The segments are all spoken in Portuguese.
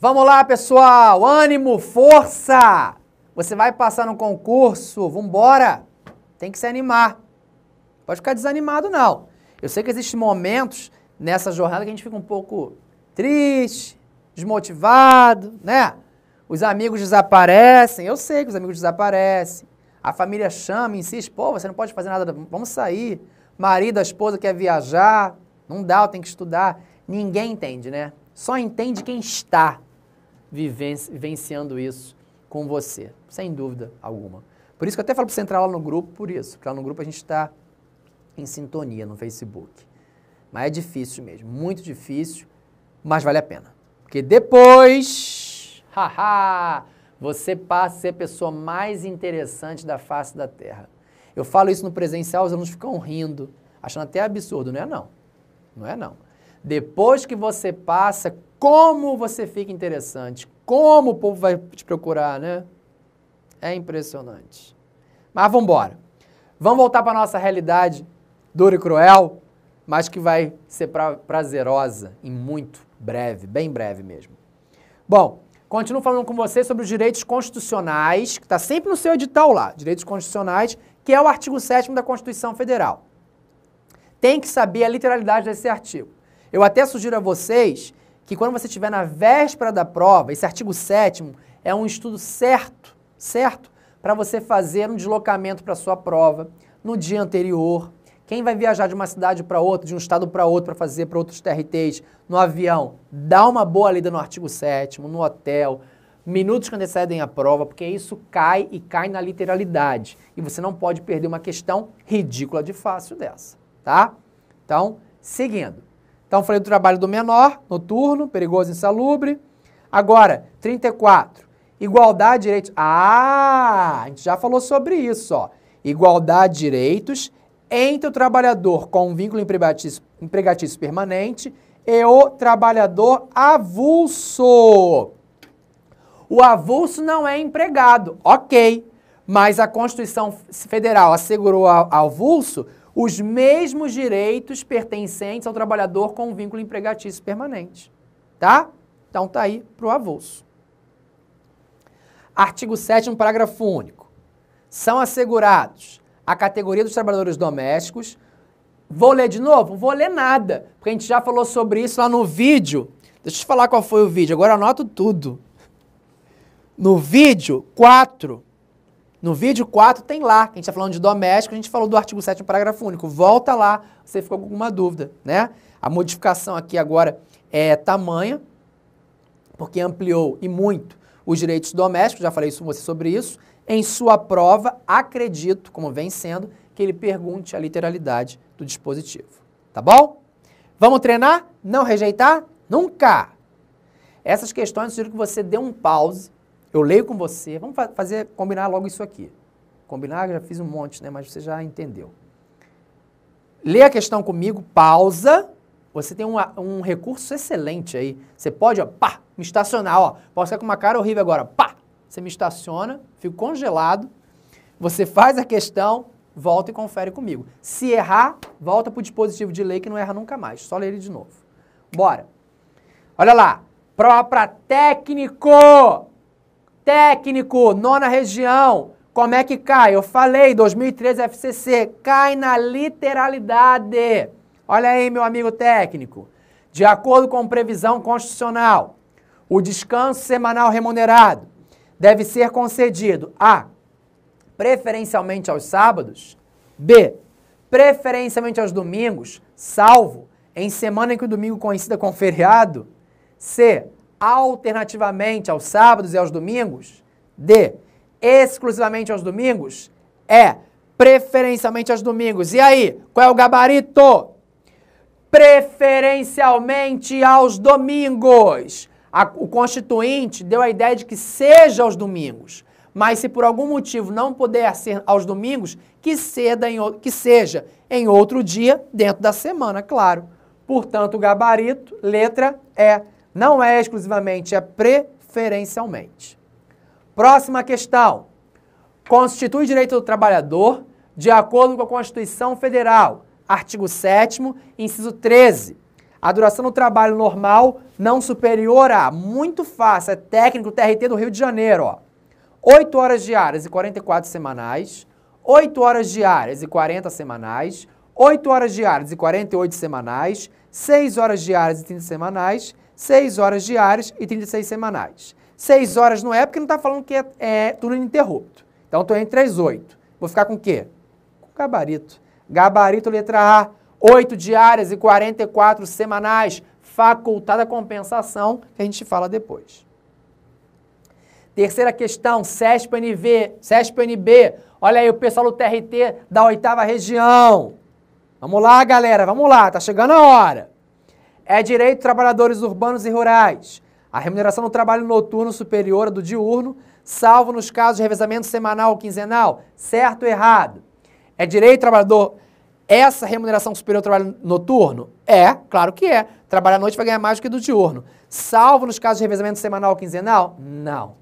Vamos lá, pessoal! Ânimo, força! Você vai passar no concurso, vambora! Tem que se animar. Pode ficar desanimado, não. Eu sei que existem momentos nessa jornada que a gente fica um pouco triste, desmotivado, né? Os amigos desaparecem, eu sei que os amigos desaparecem. A família chama, insiste, pô, você não pode fazer nada, vamos sair. Marido, a esposa quer viajar, não dá, eu tenho que estudar. Ninguém entende, né? Só entende quem está vivenciando isso com você, sem dúvida alguma. Por isso que eu até falo para você entrar lá no grupo, por isso. Porque lá no grupo a gente está em sintonia no Facebook. Mas é difícil mesmo, muito difícil, mas vale a pena. Porque depois, você passa a ser a pessoa mais interessante da face da Terra. Eu falo isso no presencial, os alunos ficam rindo, achando até absurdo. Não é não, não é não. Depois que você passa, como você fica interessante, como o povo vai te procurar, né? É impressionante. Mas vamos embora. Vamos voltar para a nossa realidade dura e cruel, mas que vai ser prazerosa e muito breve, bem breve mesmo. Bom, continuo falando com você sobre os direitos constitucionais, que está sempre no seu edital lá, direitos constitucionais, que é o artigo 7º da Constituição Federal. Tem que saber a literalidade desse artigo. Eu até sugiro a vocês que quando você estiver na véspera da prova, esse artigo 7º é um estudo certo, para você fazer um deslocamento para a sua prova no dia anterior. Quem vai viajar de uma cidade para outra, de um estado para outro, para fazer para outros TRTs no avião, dá uma boa lida no artigo 7º, no hotel, minutos que antecedem a prova, porque isso cai e cai na literalidade. E você não pode perder uma questão ridícula de fácil dessa, tá? Então, seguindo. Então, falei do trabalho do menor, noturno, perigoso e insalubre. Agora, 34. Igualdade de direitos. A gente já falou sobre isso, ó. Igualdade de direitos entre o trabalhador com um vínculo empregatício permanente e o trabalhador avulso. O avulso não é empregado, ok, mas a Constituição Federal assegurou ao avulso os mesmos direitos pertencentes ao trabalhador com um vínculo empregatício permanente, tá? Então tá aí pro avulso. Artigo 7º, parágrafo único. São assegurados a categoria dos trabalhadores domésticos. Vou ler de novo? Não vou ler nada, porque a gente já falou sobre isso lá no vídeo. Deixa eu te falar qual foi o vídeo, agora eu anoto tudo. No vídeo 4, tem lá, que a gente está falando de doméstico, a gente falou do artigo 7º, parágrafo único. Volta lá, você ficou com alguma dúvida, né? A modificação aqui agora é tamanha, porque ampliou e muito os direitos domésticos, já falei isso com você sobre isso. Em sua prova, acredito, como vem sendo, que ele pergunte a literalidade do dispositivo. Tá bom? Vamos treinar? Não rejeitar? Nunca! Essas questões, eu sugiro que você dê um pause. Eu leio com você. Vamos combinar logo isso aqui. Combinar, já fiz um monte, né? Mas você já entendeu. Lê a questão comigo, pausa. Você tem um recurso excelente aí. Você pode, ó, pá, me estacionar, ó. Posso ficar com uma cara horrível agora, pá. Você me estaciona, fico congelado, você faz a questão, volta e confere comigo. Se errar, volta para o dispositivo de lei que não erra nunca mais. Só ler ele de novo. Bora. Olha lá. Prova para técnico. Técnico, 9ª região. Como é que cai? Eu falei, 2013 FCC. Cai na literalidade. Olha aí, meu amigo técnico. De acordo com previsão constitucional, o descanso semanal remunerado deve ser concedido a, preferencialmente aos sábados, b, preferencialmente aos domingos, salvo em semana em que o domingo coincida com feriado, c, alternativamente aos sábados e aos domingos, d, exclusivamente aos domingos, e, preferencialmente aos domingos. E aí, qual é o gabarito? Preferencialmente aos domingos. O Constituinte deu a ideia de que seja aos domingos, mas se por algum motivo não puder ser aos domingos, que seja em outro dia dentro da semana, claro. Portanto, o gabarito, letra E, não é exclusivamente, é preferencialmente. Próxima questão. Constitui direito do trabalhador de acordo com a Constituição Federal, artigo 7º, inciso 13. A duração do trabalho normal não superior a, muito fácil, é técnico TRT do Rio de Janeiro, ó. 8 horas diárias e 44 semanais, 8 horas diárias e 40 semanais, 8 horas diárias e 48 semanais, 6 horas diárias e 30 semanais, 6 horas diárias e 36 semanais. 6 horas não é porque não está falando que é turno ininterrupto. Então, estou entre as 8. Vou ficar com o quê? Com gabarito. Gabarito, letra A, 8 diárias e 44 semanais, facultada compensação, que a gente fala depois. Terceira questão, CESP-NB. Olha aí o pessoal do TRT da 8ª região. Vamos lá, galera, vamos lá, tá chegando a hora. É direito de trabalhadores urbanos e rurais. A remuneração do trabalho noturno superior à do diurno, salvo nos casos de revezamento semanal ou quinzenal. Certo ou errado? É direito do trabalhador essa remuneração superior ao trabalho noturno? É, claro que é. Trabalhar à noite vai ganhar mais do que do diurno. Salvo nos casos de revezamento semanal ou quinzenal? Não.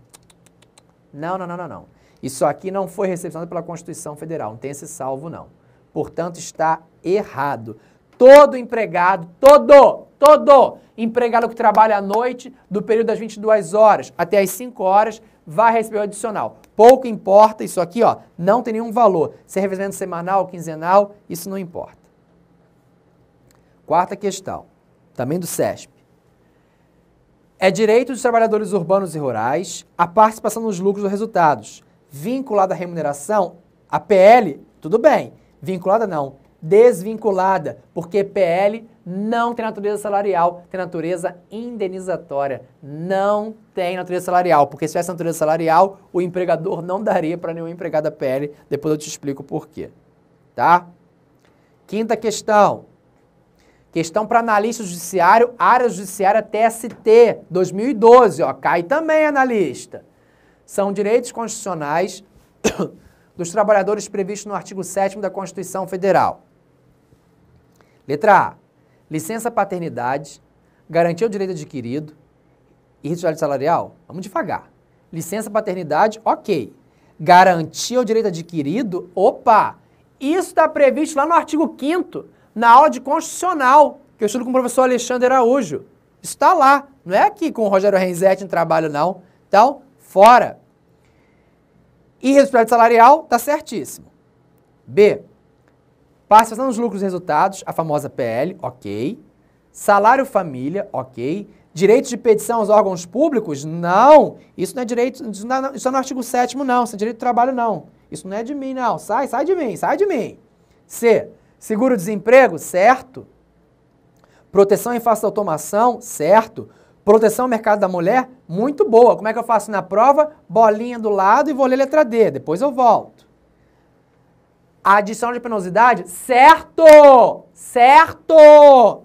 Não. Isso aqui não foi recepcionado pela Constituição Federal. Não tem esse salvo, não. Portanto, está errado. Todo empregado empregado que trabalha à noite, do período das 22 horas até as 5 horas, vai receber o adicional. Pouco importa, isso aqui, ó, não tem nenhum valor. Se é revezamento semanal, quinzenal, isso não importa. Quarta questão, também do CESP. É direito dos trabalhadores urbanos e rurais a participação nos lucros dos resultados. Vinculada à remuneração, a PL, tudo bem. Vinculada não, desvinculada, porque PL não tem natureza salarial, tem natureza indenizatória. Não tem natureza salarial, porque se tivesse natureza salarial, o empregador não daria para nenhum empregado a PL. Depois eu te explico por quê. Tá? Quinta questão. Questão para analista judiciário, área judiciária TST, 2012, ó, cai também analista. São direitos constitucionais dos trabalhadores previstos no artigo 7º da Constituição Federal. Letra A, licença paternidade, garantia o direito adquirido e responsabilidade salarial? Vamos devagar. Licença paternidade, ok. Garantia o direito adquirido? Opa! Isso está previsto lá no artigo 5º, na aula de Constitucional, que eu estudo com o professor Alexandre Araújo. Isso está lá, não é aqui com o Rogério Renzetti no trabalho, não. Então, fora. E responsabilidade salarial, está certíssimo. B, participação nos lucros e resultados, a famosa PL, ok. Salário família, ok. Direitos de petição aos órgãos públicos? Não. Isso não é direito, isso não é no artigo 7º, não. Isso é direito do trabalho, não. Isso não é de mim, não. Sai de mim, sai de mim. C, seguro-desemprego? Certo. Proteção em face da automação? Certo. Proteção ao mercado da mulher? Muito boa. Como é que eu faço na prova? Bolinha do lado e vou ler letra D. Depois eu volto. Adição de penosidade? Certo! Certo!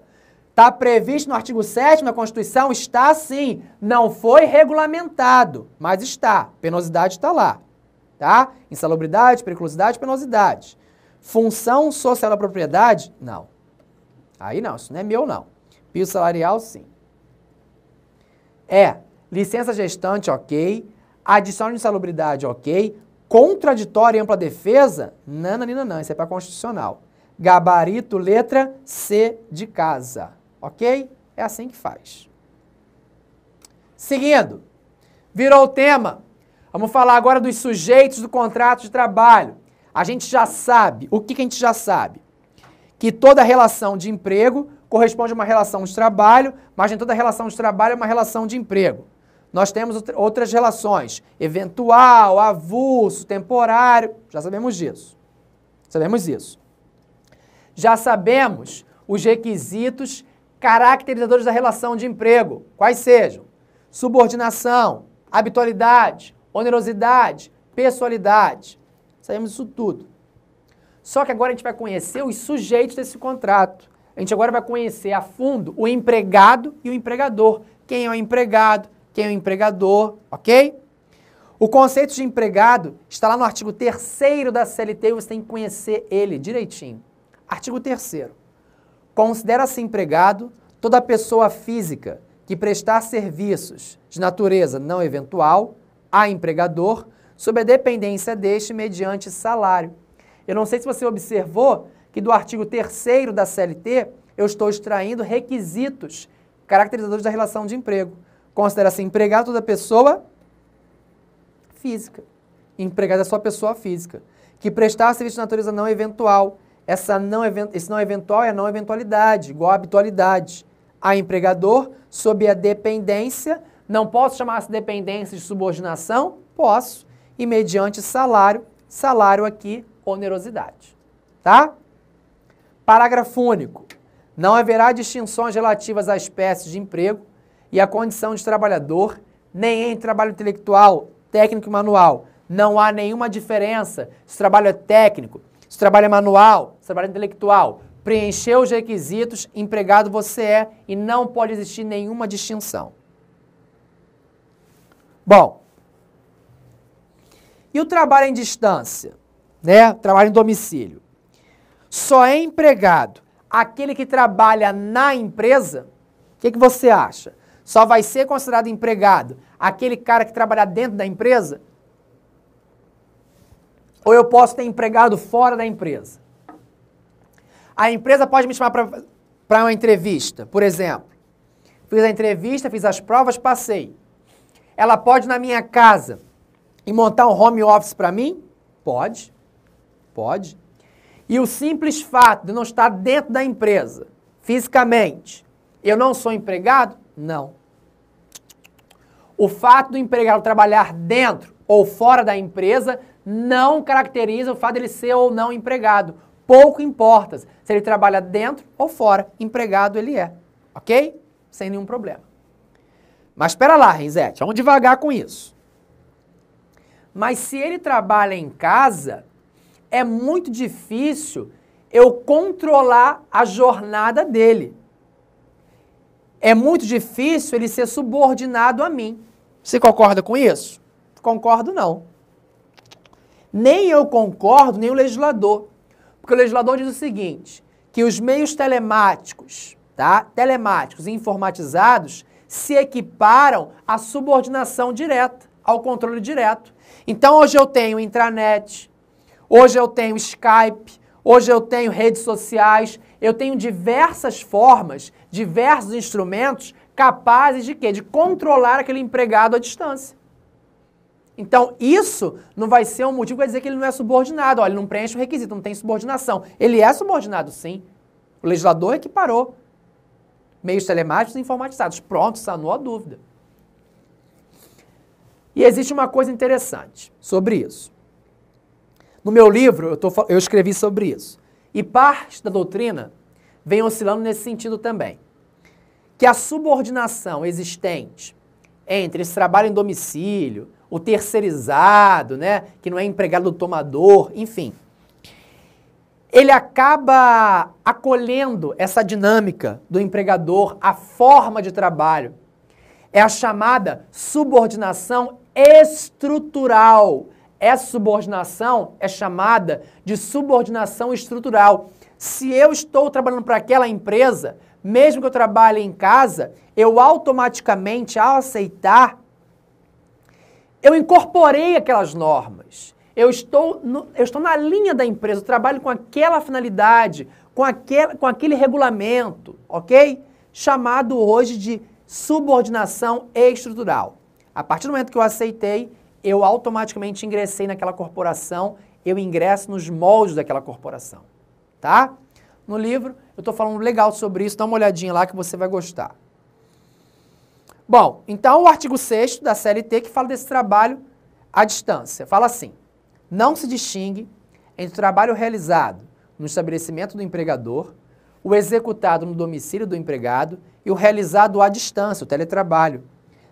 Está previsto no artigo 7º da Constituição? Está sim. Não foi regulamentado, mas está. Penosidade está lá. Tá? Insalubridade, periculosidade, penosidade. Função social da propriedade? Não. Aí não, isso não é meu, não. Piso salarial, sim. Licença gestante, ok. Adição de insalubridade, ok. Contraditória e ampla defesa? Não, isso é para constitucional. Gabarito, letra C de casa, ok? É assim que faz. Seguindo, virou o tema. Vamos falar agora dos sujeitos do contrato de trabalho. A gente já sabe, o que a gente já sabe? Que toda relação de emprego corresponde a uma relação de trabalho, mas nem toda relação de trabalho é uma relação de emprego. Nós temos outras relações, eventual, avulso, temporário, já sabemos disso. Sabemos isso. Já sabemos os requisitos caracterizadores da relação de emprego, quais sejam: subordinação, habitualidade, onerosidade, pessoalidade. Sabemos isso tudo. Só que agora a gente vai conhecer os sujeitos desse contrato. A gente agora vai conhecer a fundo o empregado e o empregador. Quem é o empregado, quem é o empregador, ok? O conceito de empregado está lá no artigo 3º da CLT e você tem que conhecer ele direitinho. Artigo 3º. Considera-se empregado toda pessoa física que prestar serviços de natureza não eventual a empregador sob a dependência deste mediante salário. Eu não sei se você observou que do artigo 3º da CLT eu estou extraindo requisitos caracterizadores da relação de emprego. Considera-se empregado toda pessoa física. Empregado é só pessoa física. Que prestar serviço de natureza não eventual. Esse não eventual é a não eventualidade, igual a habitualidade. A empregador, sob a dependência, não posso chamar essa dependência de subordinação? Posso. E mediante salário, salário aqui, onerosidade. Tá? Parágrafo único. Não haverá distinções relativas à espécie de emprego e à condição de trabalhador, nem em trabalho intelectual, técnico e manual. Não há nenhuma diferença se o trabalho é técnico, se o trabalho é manual, se o trabalho é intelectual. Preencheu os requisitos, empregado você é e não pode existir nenhuma distinção. Bom, e o trabalho em distância, né? Trabalho em domicílio. Só é empregado aquele que trabalha na empresa? O que você acha? Só vai ser considerado empregado aquele cara que trabalha dentro da empresa? Ou eu posso ter empregado fora da empresa? A empresa pode me chamar para uma entrevista, por exemplo. Fiz a entrevista, fiz as provas, passei. Ela pode ir na minha casa e montar um home office para mim? Pode. Pode. E o simples fato de eu não estar dentro da empresa, fisicamente, eu não sou empregado? Não. O fato do empregado trabalhar dentro ou fora da empresa não caracteriza o fato dele ser ou não empregado. Pouco importa se ele trabalha dentro ou fora. Empregado ele é. Ok? Sem nenhum problema. Mas espera lá, Renzete, vamos devagar com isso. Mas se ele trabalha em casa, é muito difícil eu controlar a jornada dele. É muito difícil ele ser subordinado a mim. Você concorda com isso? Concordo não. Nem eu concordo, nem o legislador. Porque o legislador diz o seguinte, que os meios telemáticos, tá? Telemáticos e informatizados se equiparam à subordinação direta, ao controle direto. Então hoje eu tenho intranet, hoje eu tenho Skype, hoje eu tenho redes sociais, eu tenho diversas formas, diversos instrumentos capazes de quê? De controlar aquele empregado à distância. Então, isso não vai ser um motivo para dizer que ele não é subordinado. Olha, ele não preenche o requisito, não tem subordinação. Ele é subordinado, sim. O legislador é que parou. Meios telemáticos e informatizados. Pronto, sanou a dúvida. E existe uma coisa interessante sobre isso. No meu livro, eu escrevi sobre isso. E parte da doutrina vem oscilando nesse sentido também. Que a subordinação existente entre esse trabalho em domicílio, o terceirizado, né, que não é empregado do tomador, enfim, ele acaba acolhendo essa dinâmica do empregador, a forma de trabalho. É a chamada subordinação estrutural. Essa subordinação é chamada de subordinação estrutural. Se eu estou trabalhando para aquela empresa, mesmo que eu trabalhe em casa, eu automaticamente, ao aceitar, eu incorporei aquelas normas. Eu estou na linha da empresa, eu trabalho com aquela finalidade, com aquele regulamento, ok? Chamado hoje de subordinação estrutural. A partir do momento que eu aceitei, eu automaticamente ingressei naquela corporação, eu ingresso nos moldes daquela corporação, tá? No livro, eu estou falando legal sobre isso, dá uma olhadinha lá que você vai gostar. Bom, então o artigo 6º da CLT que fala desse trabalho à distância, fala assim, não se distingue entre o trabalho realizado no estabelecimento do empregador, o executado no domicílio do empregado e o realizado à distância, o teletrabalho,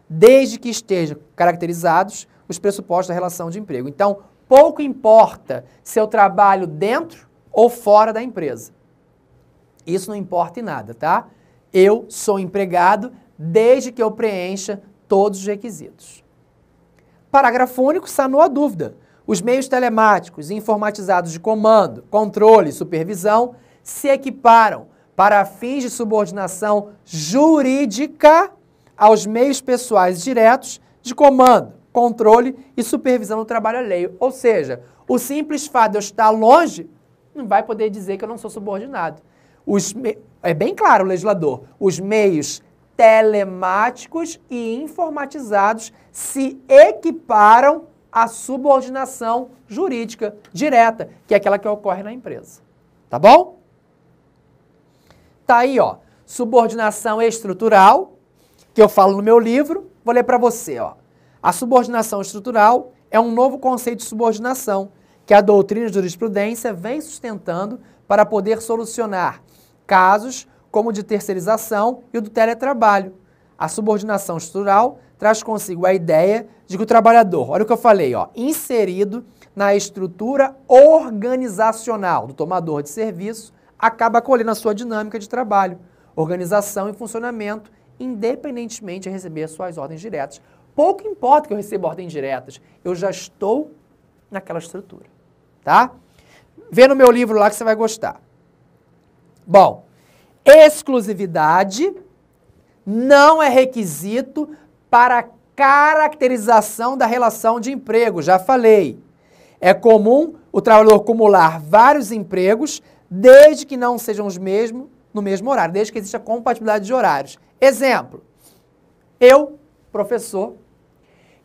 desde que estejam caracterizados os pressupostos da relação de emprego. Então, pouco importa se eu trabalho dentro ou fora da empresa. Isso não importa em nada, tá? Eu sou empregado desde que eu preencha todos os requisitos. Parágrafo único, sanou a dúvida. Os meios telemáticos e informatizados de comando, controle e supervisão se equiparam para fins de subordinação jurídica aos meios pessoais diretos de comando, controle e supervisão do trabalho alheio. Ou seja, o simples fato de eu estar longe não vai poder dizer que eu não sou subordinado. É bem claro o legislador, os meios telemáticos e informatizados se equiparam à subordinação jurídica direta, que é aquela que ocorre na empresa. Tá bom? Tá aí, ó, subordinação estrutural, que eu falo no meu livro, vou ler para você, ó. A subordinação estrutural é um novo conceito de subordinação que a doutrina de jurisprudência vem sustentando para poder solucionar casos como o de terceirização e o do teletrabalho. A subordinação estrutural traz consigo a ideia de que o trabalhador, olha o que eu falei, ó, inserido na estrutura organizacional do tomador de serviço, acaba acolhendo a sua dinâmica de trabalho, organização e funcionamento, independentemente de receber as suas ordens diretas. Pouco importa que eu receba ordens diretas, eu já estou naquela estrutura, tá? Vê no meu livro lá que você vai gostar. Bom, exclusividade não é requisito para a caracterização da relação de emprego, já falei. É comum o trabalhador acumular vários empregos, desde que não sejam os mesmos no mesmo horário, desde que exista compatibilidade de horários. Exemplo, eu, professor,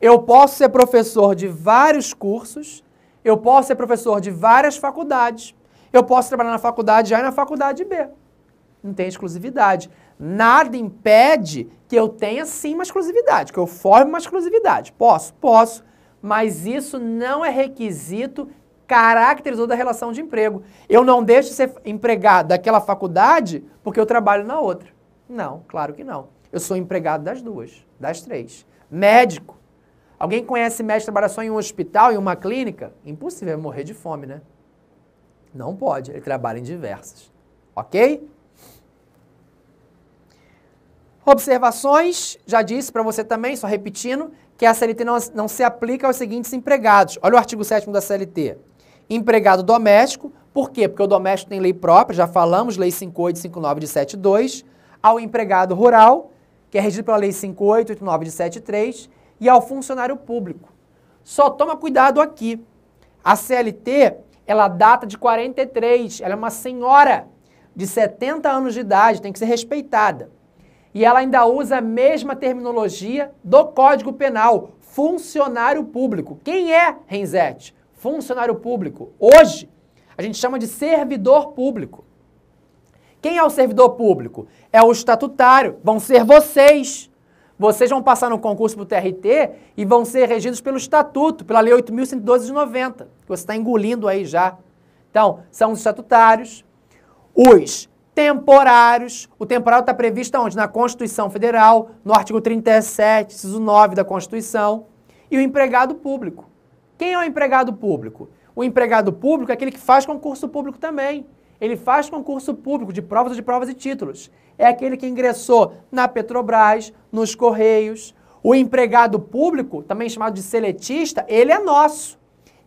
eu posso ser professor de vários cursos, eu posso ser professor de várias faculdades, eu posso trabalhar na faculdade A e na faculdade B. Não tem exclusividade. Nada impede que eu tenha sim uma exclusividade, que eu forme uma exclusividade. Posso, mas isso não é requisito caracterizador da relação de emprego. Eu não deixo de ser empregado daquela faculdade porque eu trabalho na outra. Não, claro que não. Eu sou empregado das duas, das três. Médico. Alguém conhece médico que trabalha só em um hospital, em uma clínica? Impossível, vai morrer de fome, né? Não pode, ele trabalha em diversas. Ok? Observações, já disse para você também, só repetindo, que a CLT não se aplica aos seguintes empregados. Olha o artigo 7º da CLT. Empregado doméstico, por quê? Porque o doméstico tem lei própria, já falamos, lei 58 e 59 de 72, ao empregado rural, que é regido pela lei 58 e 89 de 73, e ao funcionário público. Só toma cuidado aqui. A CLT, ela data de 43, ela é uma senhora de 70 anos de idade, tem que ser respeitada. E ela ainda usa a mesma terminologia do Código Penal, funcionário público. Quem é, Renzete? Funcionário público. Hoje, a gente chama de servidor público. Quem é o servidor público? É o estatutário. Vão ser vocês. Vocês vão passar no concurso para o TRT e vão ser regidos pelo estatuto, pela Lei 8.112 de 90, que você está engolindo aí já. Então, são os estatutários, os temporários. O temporário está previsto onde? Na Constituição Federal, no artigo 37, inciso 9 da Constituição. E o empregado público. Quem é o empregado público? O empregado público é aquele que faz concurso público também. Ele faz concurso público de provas e títulos. É aquele que ingressou na Petrobras, nos Correios. O empregado público, também chamado de seletista, ele é nosso.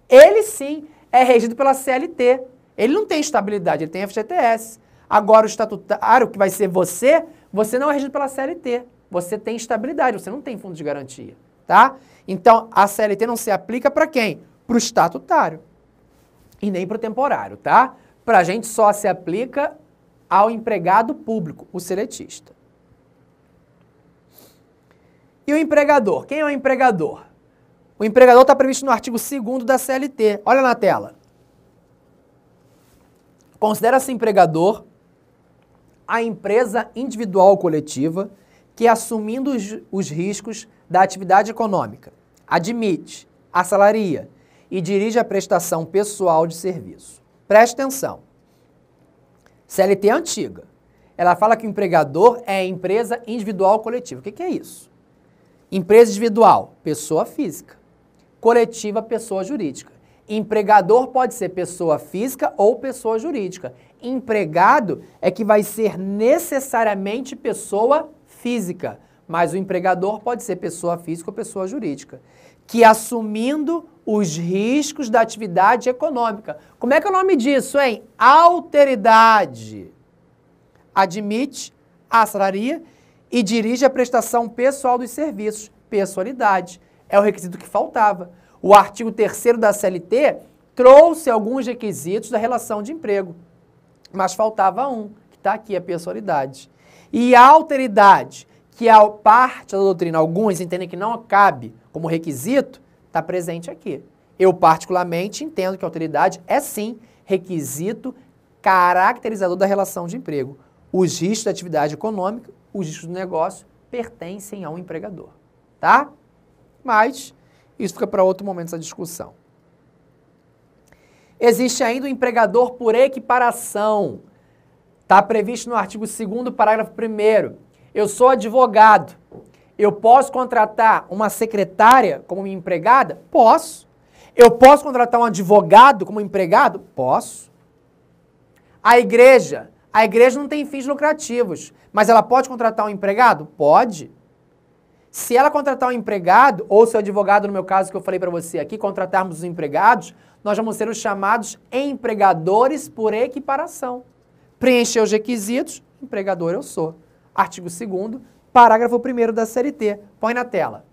Ele sim é regido pela CLT. Ele não tem estabilidade, ele tem FGTS. Agora o estatutário, que vai ser você não é regido pela CLT. Você tem estabilidade, você não tem fundo de garantia, tá? Então, a CLT não se aplica para quem? Para o estatutário. E nem para o temporário, tá? Para a gente só se aplica ao empregado público, o seletista. E o empregador? Quem é o empregador? O empregador está previsto no artigo 2º da CLT. Olha na tela. Considera-se empregador a empresa individual ou coletiva que, assumindo os riscos da atividade econômica, admite, assalaria e dirige a prestação pessoal de serviço. Preste atenção. CLT é antiga. Ela fala que o empregador é a empresa individual ou coletiva. O que é isso? Empresa individual, pessoa física. Coletiva, pessoa jurídica. Empregador pode ser pessoa física ou pessoa jurídica. Empregado é que vai ser necessariamente pessoa física, mas o empregador pode ser pessoa física ou pessoa jurídica, que assumindo os riscos da atividade econômica. Como é que é o nome disso, hein? Alteridade. Admite, assalaria e dirige a prestação pessoal dos serviços. Pessoalidade. É o requisito que faltava. O artigo 3º da CLT trouxe alguns requisitos da relação de emprego, mas faltava um, que está aqui, a pessoalidade. E a alteridade, que a parte da doutrina, alguns entendem que não cabe como requisito, está presente aqui. Eu, particularmente, entendo que a autoridade é, sim, requisito caracterizador da relação de emprego. Os riscos da atividade econômica, os riscos do negócio, pertencem ao empregador, tá? Mas isso fica para outro momento essa discussão. Existe ainda o empregador por equiparação. Está previsto no artigo 2º, parágrafo 1º. Eu sou advogado. Eu posso contratar uma secretária como minha empregada? Posso. Eu posso contratar um advogado como empregado? Posso. A igreja não tem fins lucrativos, mas ela pode contratar um empregado? Pode. Se ela contratar um empregado, ou se o advogado, no meu caso que eu falei para você aqui, contratarmos os empregados, nós vamos ser os chamados empregadores por equiparação. Preencher os requisitos, empregador eu sou. Artigo 2º, parágrafo 1º da CLT. Põe na tela.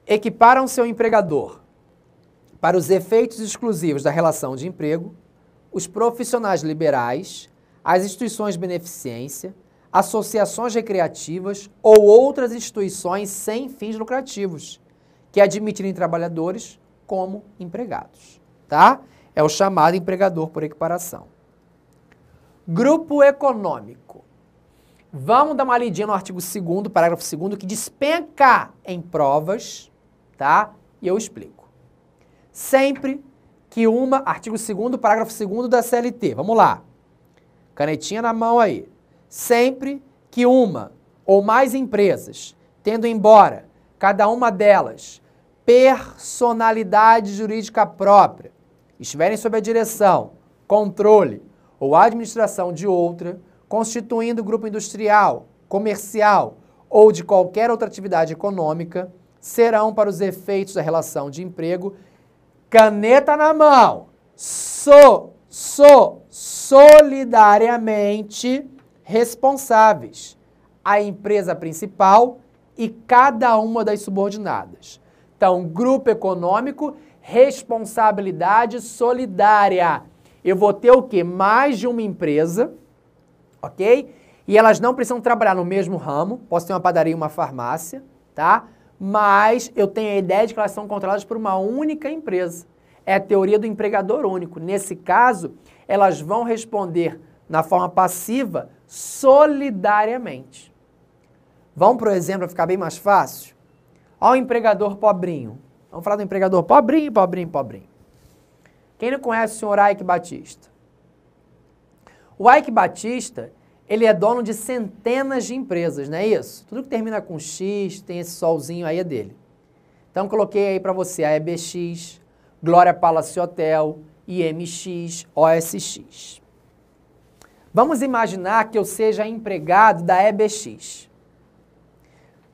Equiparam seu empregador para os efeitos exclusivos da relação de emprego, os profissionais liberais, as instituições de beneficência, associações recreativas ou outras instituições sem fins lucrativos que admitirem trabalhadores como empregados, tá? É o chamado empregador por equiparação. Grupo econômico. Vamos dar uma lidinha no artigo 2º, parágrafo 2º, que despenca em provas, tá? E eu explico. Sempre que artigo 2º, parágrafo 2º da CLT, vamos lá. Canetinha na mão aí. Sempre que uma ou mais empresas, tendo embora cada uma delas personalidade jurídica própria, estiverem sob a direção, controle ou administração de outra, constituindo grupo industrial, comercial ou de qualquer outra atividade econômica, serão, para os efeitos da relação de emprego, caneta na mão, solidariamente responsáveis, a empresa principal e cada uma das subordinadas. Então, grupo econômico, responsabilidade solidária. Eu vou ter o quê? Mais de uma empresa, ok? E elas não precisam trabalhar no mesmo ramo, posso ter uma padaria e uma farmácia, tá? Mas eu tenho a ideia de que elas são controladas por uma única empresa. É a teoria do empregador único. Nesse caso, elas vão responder na forma passiva solidariamente. Vamos, por exemplo, para ficar bem mais fácil? Olha o empregador pobrinho. Vamos falar do empregador pobrinho. Quem não conhece o senhor Ike Batista? O Ike Batista, ele é dono de centenas de empresas, não é isso? Tudo que termina com X, tem esse solzinho aí é dele. Então, coloquei aí para você a EBX, Glória Palace Hotel, IMX, OSX. Vamos imaginar que eu seja empregado da EBX.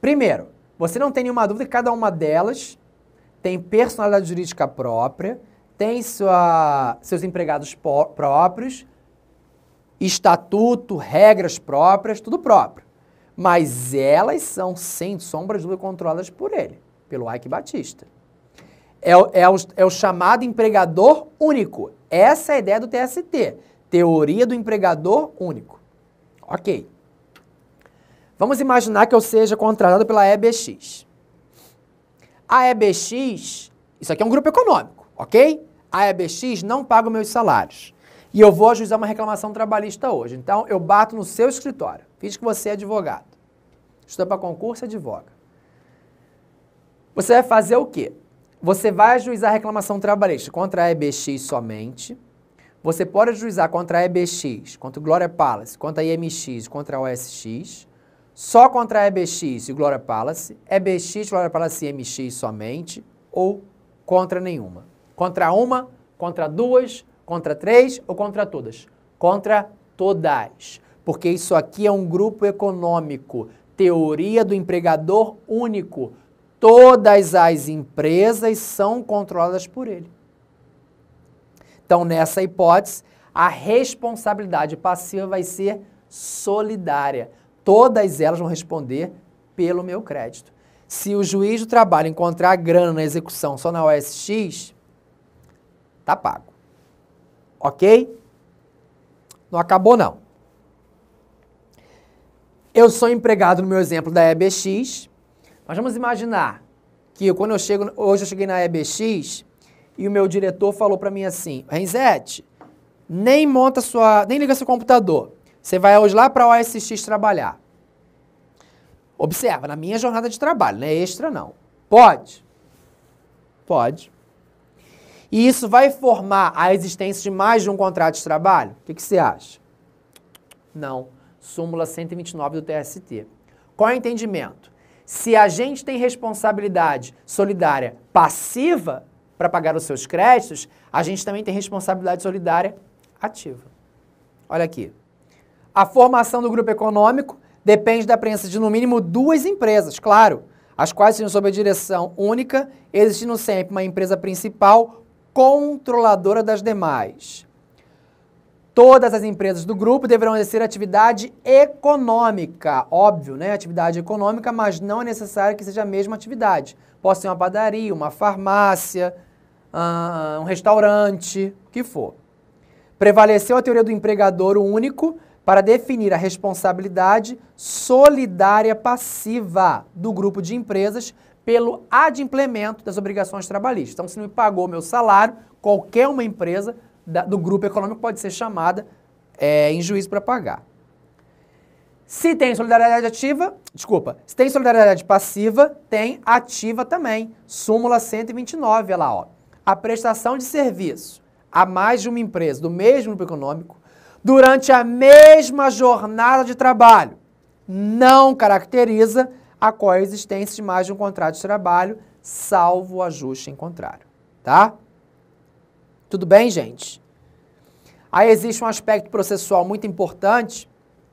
Primeiro, você não tem nenhuma dúvida que cada uma delas tem personalidade jurídica própria, tem seus empregados próprios, estatuto, regras próprias, tudo próprio. Mas elas são, sem sombra de dúvida, controladas por ele, pelo Ike Batista. É o chamado empregador único. Essa é a ideia do TST. Teoria do empregador único. Ok. Vamos imaginar que eu seja contratado pela EBX. A EBX, isso aqui é um grupo econômico, ok? A EBX não paga meus salários. E eu vou ajuizar uma reclamação trabalhista hoje. Então, eu bato no seu escritório. Fiz que você é advogado. Estuda para concurso e advoga. Você vai fazer o quê? Você vai ajuizar a reclamação trabalhista contra a EBX somente. Você pode ajuizar contra a EBX, contra o Glória Palace, contra a IMX, contra a OSX. Só contra a EBX e Glória Palace, EBX, Glória Palace e IMX somente, ou contra nenhuma. Contra uma, contra duas, contra três ou contra todas? Contra todas. Porque isso aqui é um grupo econômico. Teoria do empregador único. Todas as empresas são controladas por ele. Então, nessa hipótese, a responsabilidade passiva vai ser solidária. Todas elas vão responder pelo meu crédito. Se o juiz do trabalho encontrar grana na execução só na OSX, tá pago. Ok? Não acabou, não. Eu sou empregado no meu exemplo da EBX, mas vamos imaginar que hoje eu cheguei na EBX e o meu diretor falou para mim assim, Renzete, nem liga seu computador, você vai hoje lá para a OSX trabalhar. Observa, na minha jornada de trabalho, não é extra não. Pode? Pode. E isso vai formar a existência de mais de um contrato de trabalho? O que você acha? Não. Súmula 129 do TST. Qual é o entendimento? Se a gente tem responsabilidade solidária passiva para pagar os seus créditos, a gente também tem responsabilidade solidária ativa. Olha aqui. A formação do grupo econômico depende da presença de no mínimo 2 empresas, claro, as quais sejam sob a direção única, existindo sempre uma empresa principal controladora das demais. Todas as empresas do grupo deverão exercer atividade econômica, óbvio, né? Atividade econômica, mas não é necessário que seja a mesma atividade. Pode ser uma padaria, uma farmácia, um restaurante, o que for. Prevaleceu a teoria do empregador único para definir a responsabilidade solidária passiva do grupo de empresas pelo adimplemento das obrigações trabalhistas. Então, se não me pagou meu salário, qualquer uma empresa do grupo econômico pode ser chamada em juízo para pagar. Se tem solidariedade ativa, se tem solidariedade passiva, tem ativa também. Súmula 129, olha lá, ó. A prestação de serviço a mais de uma empresa do mesmo grupo econômico durante a mesma jornada de trabalho não caracteriza a coexistência de mais de um contrato de trabalho, salvo o ajuste em contrário, tá? Tudo bem, gente? Aí existe um aspecto processual muito importante,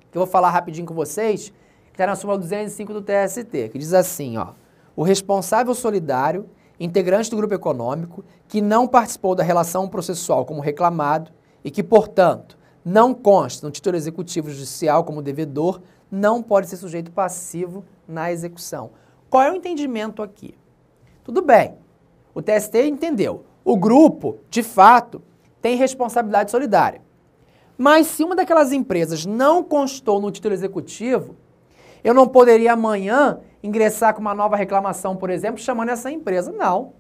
que eu vou falar rapidinho com vocês, que está na súmula 205 do TST, que diz assim, ó, o responsável solidário, integrante do grupo econômico, que não participou da relação processual como reclamado e que, portanto, não consta no título executivo judicial como devedor, não pode ser sujeito passivo na execução. Qual é o entendimento aqui? Tudo bem, o TST entendeu. O grupo, de fato, tem responsabilidade solidária. Mas se uma daquelas empresas não constou no título executivo, eu não poderia amanhã ingressar com uma nova reclamação, por exemplo, chamando essa empresa. Não.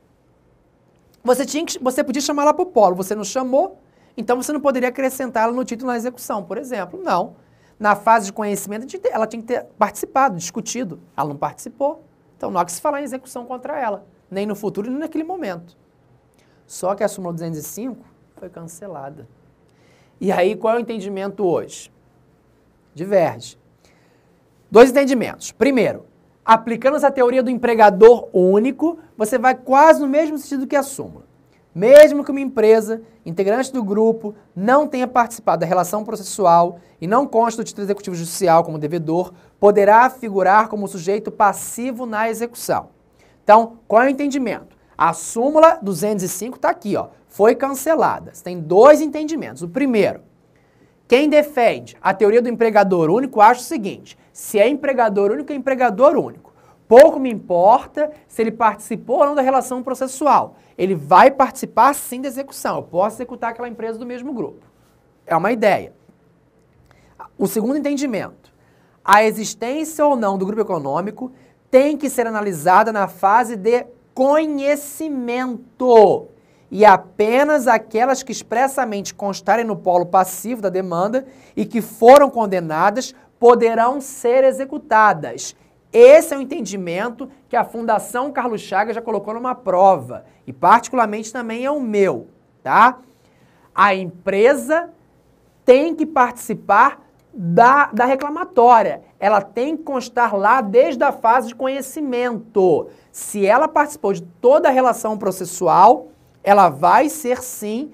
Você podia chamar ela para o polo, você não chamou, então você não poderia acrescentá-la no título na execução, por exemplo. Não. Na fase de conhecimento, ela tinha que ter participado, discutido. Ela não participou. Então não há que se falar em execução contra ela, nem no futuro, nem naquele momento. Só que a súmula 205 foi cancelada. E aí, qual é o entendimento hoje? Diverge. 2 entendimentos. Primeiro, aplicando essa teoria do empregador único, você vai quase no mesmo sentido que a súmula. Mesmo que uma empresa, integrante do grupo, não tenha participado da relação processual e não conste do título executivo judicial como devedor, poderá figurar como sujeito passivo na execução. Então, qual é o entendimento? A súmula 205 está aqui, ó, foi cancelada. Você tem 2 entendimentos. O primeiro, quem defende a teoria do empregador único acha o seguinte, se é empregador único, é empregador único. Pouco me importa se ele participou ou não da relação processual. Ele vai participar sim da execução. Eu posso executar aquela empresa do mesmo grupo. É uma ideia. O segundo entendimento, a existência ou não do grupo econômico tem que ser analisada na fase de conhecimento e apenas aquelas que expressamente constarem no polo passivo da demanda e que foram condenadas poderão ser executadas. Esse é o entendimento que a Fundação Carlos Chagas já colocou numa prova e particularmente também é o meu, tá? A empresa tem que participar da reclamatória. Ela tem que constar lá desde a fase de conhecimento. Se ela participou de toda a relação processual, ela vai ser, sim,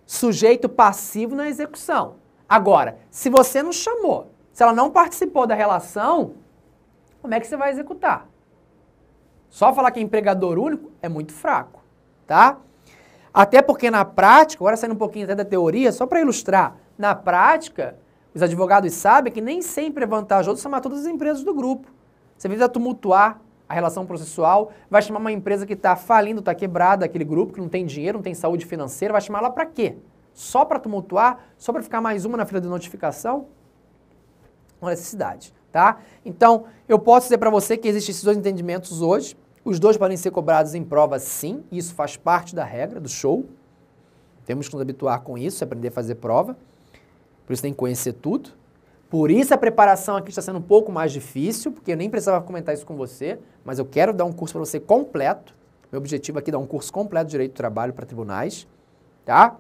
sujeito passivo na execução. Agora, se você não chamou, se ela não participou da relação, como é que você vai executar? Só falar que é empregador único é muito fraco, tá? Até porque na prática, agora saindo um pouquinho até da teoria, só para ilustrar, na prática, os advogados sabem que nem sempre é vantajoso chamar todas as empresas do grupo. Você precisa tumultuar a relação processual, vai chamar uma empresa que está falindo, está quebrada, aquele grupo que não tem dinheiro, não tem saúde financeira, vai chamar ela para quê? Só para tumultuar? Só para ficar mais uma na fila de notificação? Não há necessidade. tá? Então, eu posso dizer para você que existem esses dois entendimentos hoje. Os dois podem ser cobrados em prova, sim. Isso faz parte da regra, do show. Temos que nos habituar com isso, aprender a fazer prova. Por isso tem que conhecer tudo. Por isso a preparação aqui está sendo um pouco mais difícil, porque eu nem precisava comentar isso com você, mas eu quero dar um curso para você completo. Meu objetivo aqui é dar um curso completo de Direito do Trabalho para tribunais, tá?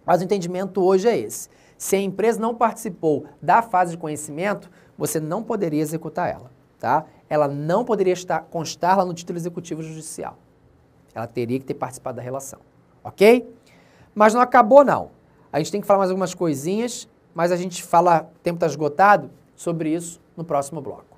Mas o entendimento hoje é esse. Se a empresa não participou da fase de conhecimento, você não poderia executar ela, tá? Ela não poderia constar lá no título executivo judicial. Ela teria que ter participado da relação, ok? Mas não acabou, não. A gente tem que falar mais algumas coisinhas, mas a gente fala, o tempo está esgotado, sobre isso no próximo bloco.